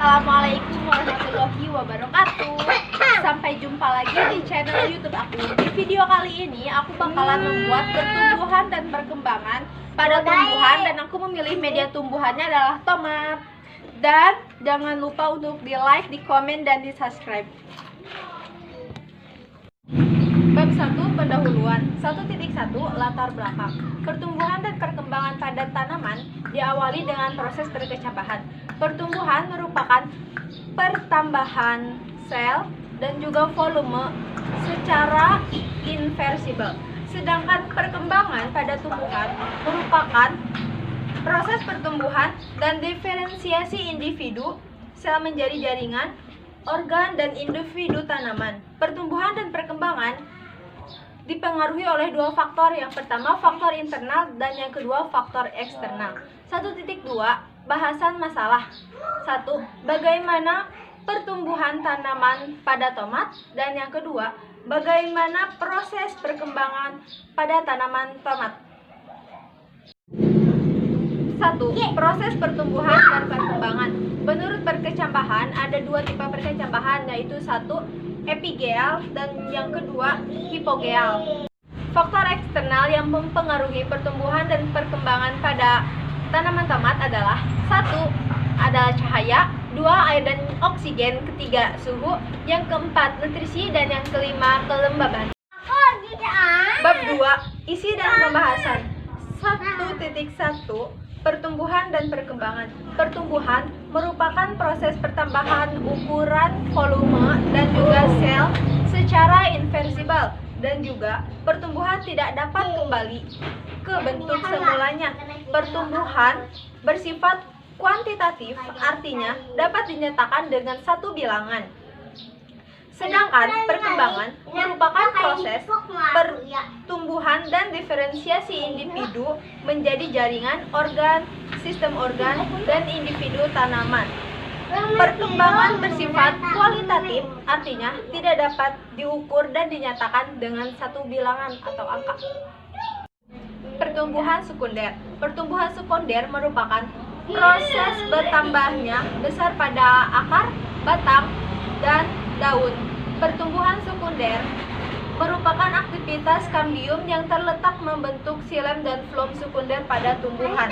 Assalamualaikum warahmatullahi wabarakatuh. Sampai jumpa lagi di channel YouTube aku. Di video kali ini aku bakalan membuat pertumbuhan dan perkembangan pada tumbuhan, dan aku memilih media tumbuhannya adalah tomat. Dan jangan lupa untuk di like, di komen, dan di subscribe. Bab 1, pendahuluan. 1.1 Latar belakang. Pertumbuhan dan perkembangan pada tanaman diawali dengan proses berkecambahan. Pertumbuhan merupakan pertambahan sel dan juga volume secara inversibel. Sedangkan perkembangan pada tumbuhan merupakan proses pertumbuhan dan diferensiasi individu sel menjadi jaringan, organ, dan individu tanaman. Pertumbuhan dan perkembangan dipengaruhi oleh dua faktor. Yang pertama faktor internal dan yang kedua faktor eksternal. 1.2 Bahasan masalah. 1. Bagaimana pertumbuhan tanaman pada tomat, dan yang kedua bagaimana proses perkembangan pada tanaman tomat. 1. Proses pertumbuhan dan perkembangan. Menurut perkecambahan ada dua tipe perkecambahan, yaitu 1. Epigeal dan yang kedua hipogeal. Faktor eksternal yang mempengaruhi pertumbuhan dan perkembangan pada tanaman tomat adalah 1. adalah cahaya, 2. air dan oksigen, ketiga suhu, yang keempat nutrisi, dan yang kelima kelembaban. Bab 2 isi dan pembahasan. 1.1 Pertumbuhan dan perkembangan. Pertumbuhan merupakan proses pertambahan ukuran, volume, dan juga sel secara inversibel, dan juga pertumbuhan tidak dapat kembali ke bentuk semulanya. Pertumbuhan bersifat kuantitatif, artinya dapat dinyatakan dengan satu bilangan. Sedangkan perkembangan merupakan proses pertumbuhan dan diferensiasi individu menjadi jaringan, organ, sistem organ, dan individu tanaman. Perkembangan bersifat kualitatif, artinya tidak dapat diukur dan dinyatakan dengan satu bilangan atau angka. Pertumbuhan sekunder. Pertumbuhan sekunder merupakan proses bertambahnya besar pada akar, batang, dan daun. Pertumbuhan sekunder merupakan aktivitas kambium yang terletak membentuk xilem dan floem sekunder pada tumbuhan.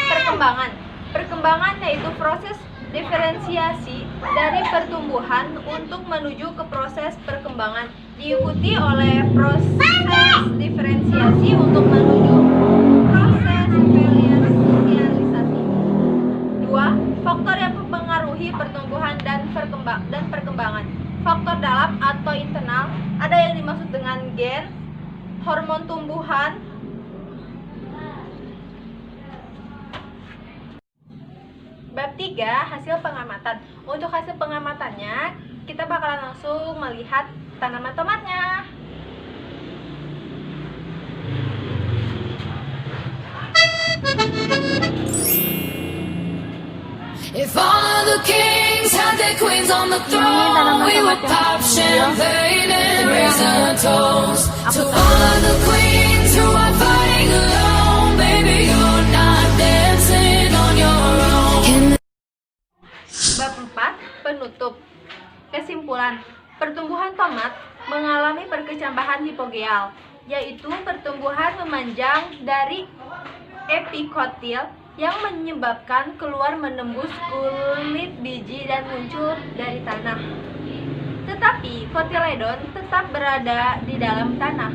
Perkembangan. Perkembangan yaitu proses diferensiasi dari pertumbuhan untuk menuju ke proses perkembangan, diikuti oleh proses diferensiasi untuk menuju proses filialisasi. 2. Faktor yang mempengaruhi pertumbuhan dan perkembangan. Faktor dalam atau internal ada yang dimaksud dengan gen, hormon tumbuhan, Bab 3 hasil pengamatan. Untuk hasil pengamatannya kita bakalan langsung melihat tanaman tomatnya. If all the kings had their queens on the throne, we would pop champagne and raise a toast to all of the queens who are fighting alone. Baby, you're not dancing on your own. Bab 4 penutup. Kesimpulan. Pertumbuhan tomat mengalami perkecambahan hipogeal, yaitu pertumbuhan memanjang dari epikotil yang menyebabkan keluar menembus kulit biji dan muncul dari tanah. Tetapi kotiledon tetap berada di dalam tanah,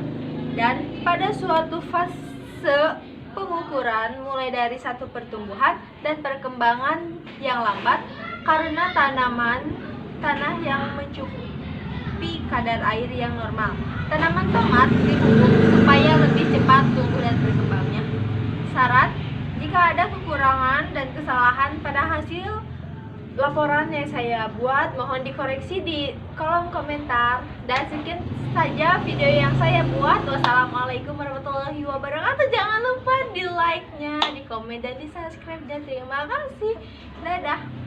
dan pada suatu fase pengukuran mulai dari satu pertumbuhan dan perkembangan yang lambat karena tanah yang mencukupi kadar air yang normal. Tanaman tomat dipupuk supaya lebih cepat tumbuh dan berkembangnya. Syarat: jika ada kekurangan dan kesalahan pada hasil laporan yang saya buat, mohon dikoreksi di kolom komentar. Dan sekian saja video yang saya buat. Wassalamualaikum warahmatullahi wabarakatuh. Jangan lupa di like-nya, di komen, dan di subscribe. Dan terima kasih. Dadah.